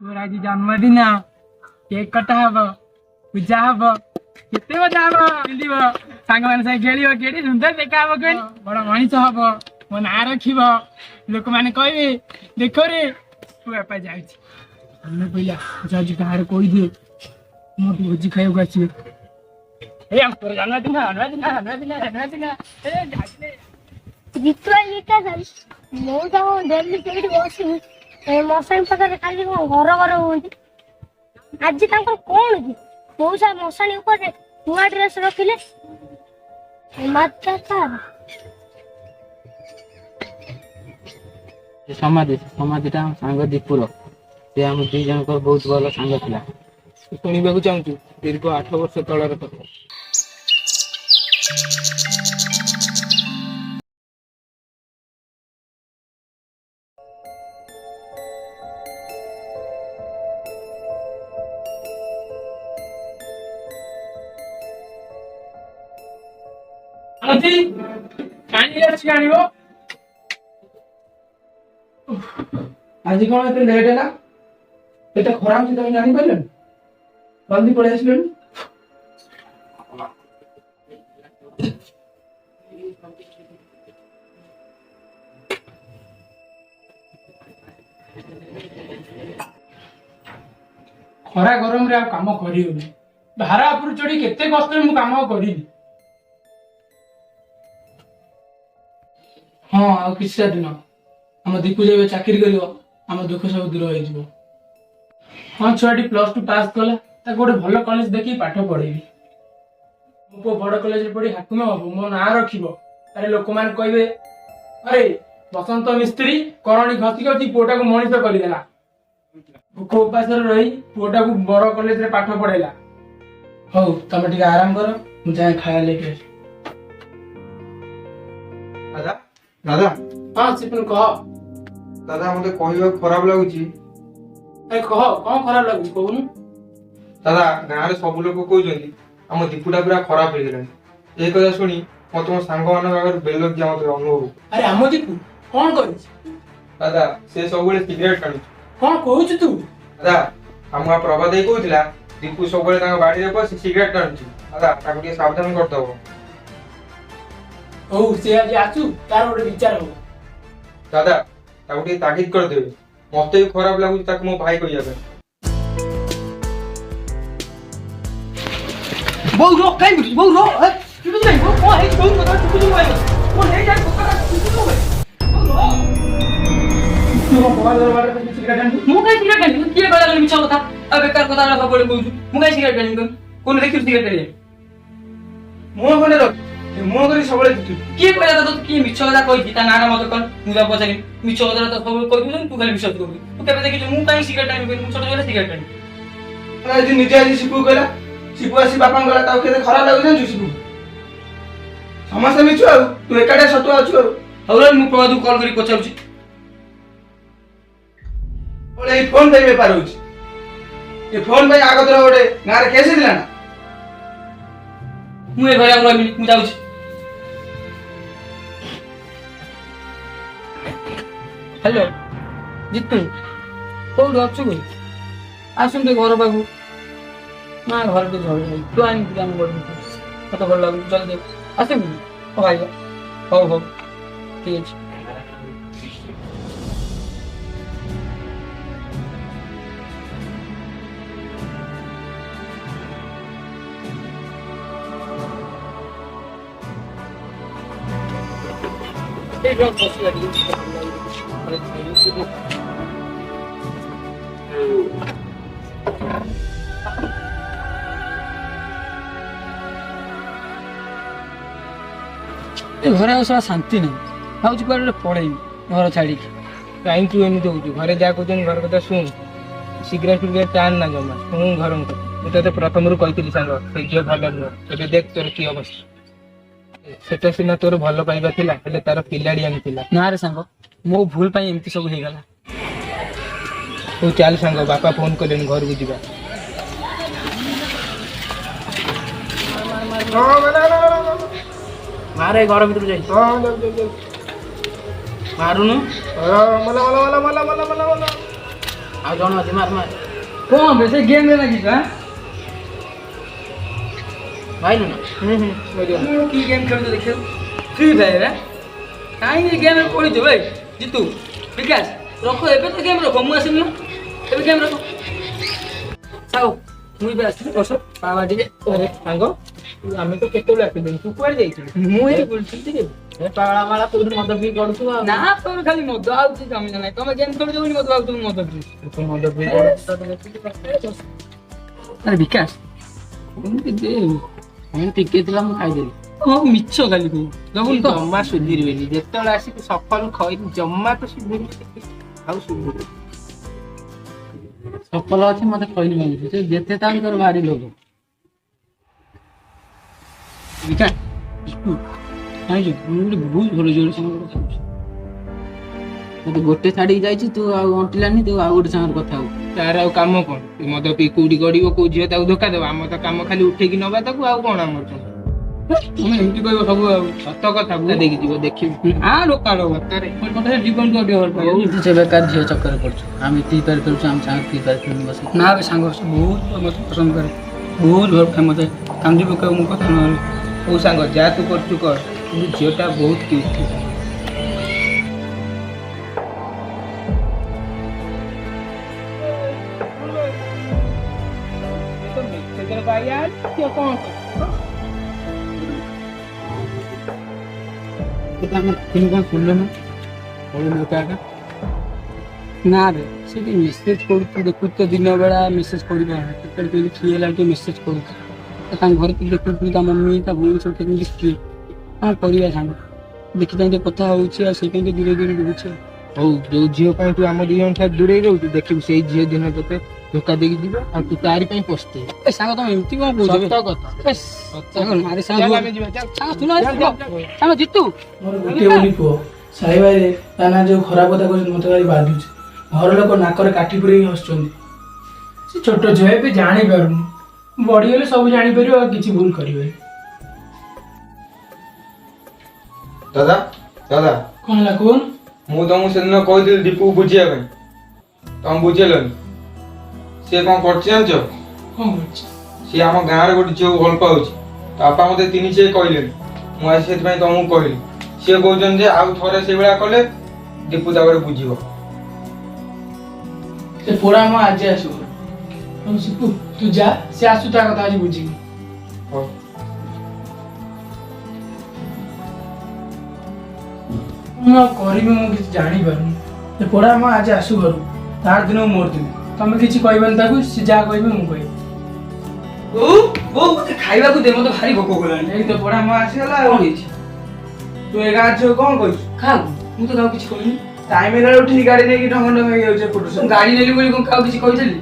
तोर आज जन्मदिन केक कटा हम पूजा हम केते मजा हम मिलिब सांग मान से खेलिब केडी सुंदर देखा हम कोन बड़ मनीष हम मो ना रखिब लोक माने कहबे देखो रे तू आपा जाउछी हमने पहिला जाजी कहार कोई दे मो भोजी खाइब गाछि ए हम तोर जन्मदिन ए जाइले जितुआ का सर मो तो दिल्ली केडी बसी ए मौसम पता खाली घर घर होती आज तांकर कोन की मौसा मौसानी ऊपर नुआ ड्रेस रखिले माता तार समाधिटा सांग दीपुर से आम दी जन बहुत भल सांग थिला शुणा चाहूँ दीर्घ 8 वर्ष तलर कथा आज कौन एते लेट है एटा खराब से तुम जानी पारलन जल्दी पड़े आसलन खरा गरम रे काम करी होनी भारा उपर चढ़ी केते कष्ट मु काम करी हाँ आ किछटा दिन आम दीपू जब चाकरी कर आम दुख सब दूर हो हाँ छुआटी +2 पास कला गोटे भल कॉलेज देखी पाठ पढ़ेबी मो पु बड़ कॉलेज पढ़ी हाकुम हम मो ना रखिब अरे लोक मान कहबे अरे बसंत मिस्त्री करणी घसी घसी पुओटा को मनीष करदेला भूख उपास रही पुओटा को बड़ कॉलेज रे पाठ पढ़ेला हौ तमे टिके आराम कर मु जाए खाया लेके दादा दादा हाँ सिपन कह दादा मते कहबा खराब लागुची अरे कह कौन खराब लागुची कहूनु दादा गाँव रे सब लोग कहउछन्ती हम दीपुटा पूरा खराब हो गेलानी ए कथा सुनी मो तुम सांग मान आगर बेल जा मते अनुभव अरे हम दीपू कौन करिस दादा से सब बेले सिगरेट काढु कौन कहउछ तू दादा हम प्रभा देई कहउथिला दीपू सब बेले तांग बाड़ी रे बस सिगरेट काढुची दादा ताको के सावधान कर दबो ओ से आज आसु तार गोटे विचार हो दादा ताको के ताकीद कर देबे मते भी खराब लागुची ताको मो भाई कहिया बे बहु रो काई बिटु बहु रो तू तो नहीं वो है बहु बता तू तो भाई वो नहीं जाए पक्का तू तो भाई बहु रो तू मोबाइल दरबार पे सिगरेट आनी मु काई सिगरेट कानी किए गला मिछ कथा अब बेकार कथा ला सबले कहू मु काई सिगरेट कानी कोन देखि सिगरेट कानी मो कोने रो मो करी सब बेले तू किए कहला तो किए मिछ कथा कहि ता नाना मत कर मु जा पछानी मिछ कथा तो सब कहि दु तू खाली विश्वास कर तू केबे देखि मु काई सिगरेट कानी मु छोट बेले सिगरेट कानी आज निजे आज सिपू कहला सिपू आसी बापा गला ताऊ केते खराब लागु जान सिपू समस्या मिछु आ तू एकाडे सतु आछु हौला मु प्रभु कॉल करी पचाउची ओले फोन पे बेपार होची ये फोन पे आगत रो ओडे गारे केसे दिला ना मु ए घरे आ रही मु जाउची हेलो जितु कोड अछु गई आसुन ते घर बाबू ना घर के झड़ तू आनी काम कर कत भल लागु चल दे आसे ओ भाई हो हो ठीक है एक बार बस लगी घरे आसा शांति नहीं भाजी कुआडे पड़ेनी घर छाड़ी कहीं तू एमती होचु घरे जा कहते घर कथा शुण सिगरेट फिगरेट टाण ना जमा शुण घर मुझे प्रथम रू कही सांग से झील भल नुह ए देख तोर कि अवस्था सेटा सीना तोर भल पाइबा थिला हेले तार पिलाड़ी आनी थिला ना रे सांग मो भूल पाई एमती सब हे गला तू चल सांग बापा फोन कलेन घर को जीवा मारे घर भीतर जाई मारुनु मला मला मला मला मला मला मला ଆଉ ଜଣ ଅଛି ମାର ମାର କଣ ବେ ସେ ଗେମ୍ରେ ଲାଗିଛ ଭାଇନୁ ନା କି ଗେମ୍ ଖେଳୁଛ ଦେଖିବୁ ଫ୍ରି ଫାୟାର କାହିଁକି ଗେମ୍ରେ ପଡ଼ିଛୁ ଭାଇ ଜିତୁ ବିକାଶ ରଖ ଏବେ ତ ଗେମ୍ ରଖ ମୁଁ ଆସିବି ନା ଏବେ ଗେମ୍ ରଖ ସାଉ ମୁଁ ଏବେ ଆସିଲି ବସ ପାୱାଟିରେ ଆରେ ସାଙ୍ଗ ଆମେ ତ କେତେବେଳେ ଆସିଲୁ ତୁ କୁଆଡେ ଯାଇଥିଲୁ? ମୁଁ ଏଇ ବୁଲୁଥିଲି ଟିକେ ପାଗଳା ମାଳା କୋଉଠି ମଦ ପିଇ କରୁଥିବ ନା ତୋର ଖାଲି ମଦ ଆଉଛି ଜମି ନାହିଁ ତମେ ଗେମ୍ ଖେଳୁଛ ବୋଲି ମଦ ଆଉଛୁ ମଦ ପିଇ ତୁ ମଦ ପିଇ ଆରେ ବିକାଶ ଟିକେ ଥିଲା ମୁଁ ଖାଇଦେଲି ହଁ ମିଛ ଖାଲି କହୁ ଜମା ସୁଧୁରିବେନି ଯେତେବେଳେ ଆସିକି ସଫଲ ଖଇନି ଜମା ତ ସୁଧୁରିବେନି ଆଉ ସୁଧୁରିବେ ସଫଳ ଅଛି ମତେ କହିନି ମାଗୁଛି ସେ ଯେତେ ତାହେଲେ ତୋର ଭାରି ଲୋକ ବିକାଶ ଜାଣିଛୁ ମୁଁ ଗୋଟେ ବହୁତ ଭଲ ଜୋର ସାଙ୍ଗରେ ଖାଉଛି ମତେ ଗୋଟେ ଛାଡ଼ିକି ଯାଇଛି ତୁ ଆଉ ଅଣ୍ଟିଲାନି ତୁ ଆଉ ଗୋଟେ ସାଙ୍ଗରେ କଥା ହଉ ତାର ଆଉ କାମ କଣ ତୁ ମଦ ପିଇ କୋଉଠି ଗଡିବ କୋଉ ଝିଅ ତାକୁ ଧୋକା ଦେବ ଆମ ତ କାମ ଖାଲି ଉଠେଇକି ନବା ତାକୁ ଆଉ କଣ ଆମର ତମେ ଏମିତି କହିବ ସବୁ ଆଉ ସତ କଥା ବୁଝା ଦେଇକି ଯିବ ଦେଖିବୁ ଲୋକାଲ ଜୀବନ ସେ ବେକାର ଝିଅ ଚକ୍କରେ ପଡୁଛୁ ଆମେ ଫ୍ରି ଫାୟାର ଖେଳୁଛୁ ଆମ ସାଙ୍ଗ ଫ୍ରି ଫାୟାର ଖେଳୁ ବସି ନା ବେ ସାଙ୍ଗ ବହୁତ ମତେ ପସନ୍ଦ କରେ ବହୁତ ଭଲ ଖାଏ ମତେ କାନ୍ଦି ପକାଉ ମୋ କଥା ନହେଲେ ହଉ ସାଙ୍ଗ ଯାହା ତୁ କରୁଛୁ କର କିନ୍ତୁ ଝିଅଟା ବହୁତ କ୍ୟୁଟ୍ ଥିଲା ନା ରେ ସେଠି ମେସେଜ କରୁଛୁ ଦେଖୁଛୁ ତ ଦିନ ବେଳା ମେସେଜ କରିବା କେମିତି ଫ୍ରି ହେଲା ଟିକେ ମେସେଜ କରୁଛୁ ତାଙ୍କ ଘରେ ତୁ ଦେଖୁଛୁ ତା ମମି ତା ଭଉଣୀ ସବୁ କେମିତି ଫ୍ରି କ'ଣ କରିବା ସାଙ୍ଗ ଦେଖି ଚାହିଁ କଥା ହଉଛି ଆଉ ସେଇ ପାଇଁ ଧୀରେ ଧୀରେ ରହୁଛି ହଉ ଯୋଉ ଝିଅ ପାଇଁ ତୁ ଆମ ଦି ଜଣ ଠାରୁ ଦୂରେଇ ରହୁଛୁ ଦେଖିବୁ ସେଇ ଝିଅ ଦିନ ତତେ ଧୋକା ଦେଇକି ଯିବ ଆଉ ତୁ ତାରି ପାଇଁ ପସ୍ତେଇ ଏ ସାଙ୍ଗ ତମେ ଏମିତି କ'ଣ କହୁଛ ସତ କଥା ସାଙ୍ଗ ଜିତୁ ମୋର ଗୋଟିଏ ବୋଲି ପୁଅ ସାହିବାଇରେ ତା ନା ଯୋଉ ଖରାପ କଥା କହୁଛନ୍ତି ମତେ ଭାରି ବାଧୁଛି ଘର ଲୋକ ନାକରେ କାଠି ପୁରେଇକି ହସୁଛନ୍ତି ସେ ଛୋଟ ଝିଅ ଏବେ ଜାଣିପାରୁନି ବଢିଗଲେ ସବୁ ଜାଣିପାରିବ ଆଉ କିଛି ଭୁଲ କରିବନି ଦାଦା ଦାଦା କ'ଣ ହେଲା କୁହନି ମୁଁ ତମକୁ ସେଦିନ କହିଥିଲି ଦୀପୁକୁ ବୁଝିବା ପାଇଁ ତମେ ବୁଝେଇଲନି ସିଏ କ'ଣ କରୁଛି ଜାଣିଛ କ'ଣ କରୁଛି ସିଏ ଆମ ଗାଁରେ ଗୋଟେ ଝିଅକୁ ଭଲ ପାଉଛି ତା ବାପା ମତେ ତିନି ସେ କହିଲେନି ମୁଁ ଆଜି ସେଥିପାଇଁ ତମକୁ କହିଲି ସିଏ କହୁଛନ୍ତି ଯେ ଆଉ ଥରେ ସେଇଭଳିଆ କଲେ ଦୀପୁ ତାପରେ ବୁଝିବ ସେ ପୋଡ଼ା ଆମ ଆଜି ଆସିବ ହଉ ସିପୁ ତୁ ଯା ସେ ଆସୁ ତା କଥା ଆଜି ବୁଝିକି ହଉ ମୁଁ ଆଉ କରିବି ମୁଁ କିଛି ଜାଣିପାରୁନି ସେ ପୋଡ଼ା ଆମ ଆଜି ଆସୁ ଘରୁ ତାର ଦିନ ମୁଁ ମୋର ଦିନ ତମେ କିଛି କହିବନି ତାକୁ ସେ ଯାହା କହିବେ ମୁଁ କହିବି ବୋଉ ମତେ ଖାଇବାକୁ ଦେ ମତେ ଭାରି ଭୋକ କଲାଣି ଏଇ ତ ପୋଡ଼ା ଆମ ଆସିଗଲା ଆଉ ହେଇଛି ତୁ ଏ ଗାଁ ଝିଅ କ'ଣ କହିଛୁ ଖାଉ ମୁଁ ତ କାହାକୁ କିଛି କହିନି ଟାଇମ୍ ହେଲା ବେଳକୁ ଠିକ୍ ଗାଡ଼ି ନେଇକି ଢଙ୍ଗ ଢଙ୍ଗ ହେଇଯାଉଛି ଏପଟୁ ମୁଁ ଗାଡ଼ି ନେଲି ବୋଲି କ'ଣ କାହାକୁ କିଛି କହିଥିଲି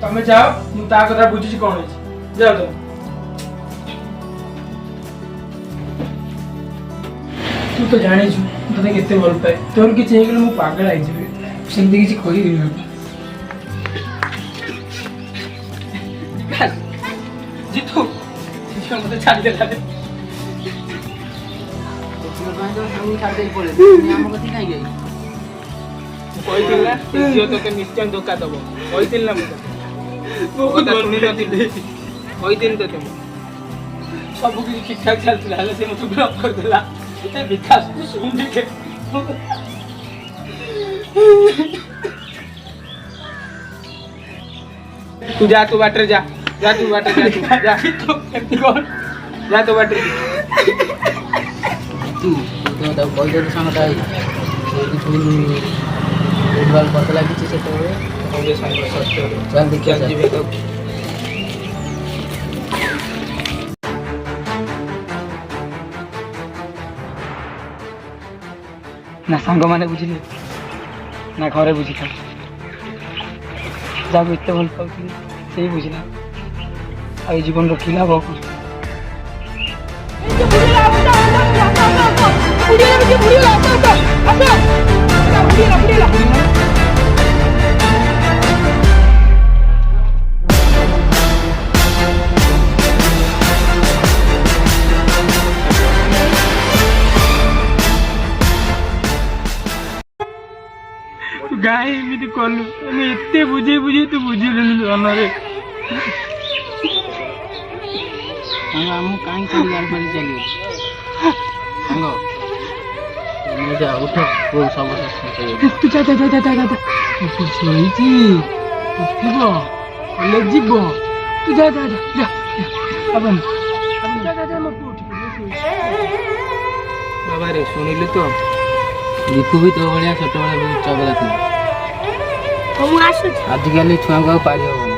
ତମେ ଯାଅ ମୁଁ ତା କଥା ବୁଝୁଛି କ'ଣ ହେଇଛି ଯାଅ ତମେ ତୁ ତ ଜାଣିଛୁ ମୁଁ ତତେ କେତେ ଭଲ ପାଏ ତୋର କିଛି ହେଇଗଲେ ମୁଁ ପାଗଳ ହେଇଯିବି ସେମିତି କିଛି କହିବି ଜିତୁ ମତେ ଛାଡ଼ିଦେଲା କହିଥିଲି ନା ସେ ଝିଅ ତତେ ନିଶ୍ଚୟ ଧୋକା ଦବ କହିଥିଲି ନା ମୁଁ ଶୁଣିନଥିଲି କହିଥିଲି ତତେ ମୁଁ ସବୁ କିଛି ଠିକ୍ ଠାକ୍ ଚାଲିଥିଲା ହେଲେ ସେ ମତେ ବ୍ଲକ୍ କରିଦେଲା ବିକାଶ ତୁ ଶୁଣ ଟିକେ ତୁ ଯା ତୁ ବାଟରେ ଯା ତୁ ବାଟରେ ଯା ଯା ତୁ ବାଟରେ ତୁ ତାକୁ କହିଦେବୁ ସାଙ୍ଗଟା ଭୁଲଭାଲ କରିଦେଲା କିଛି ସେତେବେଳେ ଚାଲ ଦେଖିବା ଯିବେ ତ ନା ସାଙ୍ଗମାନେ ବୁଝିଲେ ନା ଘରେ ବୁଝିଲେ ଯାହାକୁ ଏତେ ଭଲ ପାଉଥିଲି ସେଇ ବୁଝିଲା ଆଉ ଏ ଜୀବନର କି ଲାଭ କ'ଣ କାହିଁ ଏମିତି କଲୁ ଆମେ ଏତେ ବୁଝେଇ ବୁଝେଇ ତୁ ବୁଝିଲୁନି ଧନରେ ଆମକୁ କାହିଁ ଖାଲି ଗାଳି ପାଳି ଚାଲିବ ସାଙ୍ଗ ଯା ଉଠ ବୋଉ ସବୁ ତୁ ଯା ଯା ଯା ଯା ଯା ଯା ତୁ ଶୋଇଛି ଉଠିବ କଲେଜ ଯିବ ତୁ ଯା ଯା ଯା ଯା ହବନି ଯା ଯା ଯା ମୋ ପୁଅ ଉଠିବ ବାବା ରେ ଶୁଣିଲୁ ତ ଦୀପୁ ବି ତୋ ଭଳିଆ ଛୋଟବେଳେ ବହୁତ ଚଗଲା ଥିଲା ମୁଁ ଆସୁଛି ଆଜିକାଲି ଛୁଆଙ୍କୁ ଆଉ ପାରି ହବନି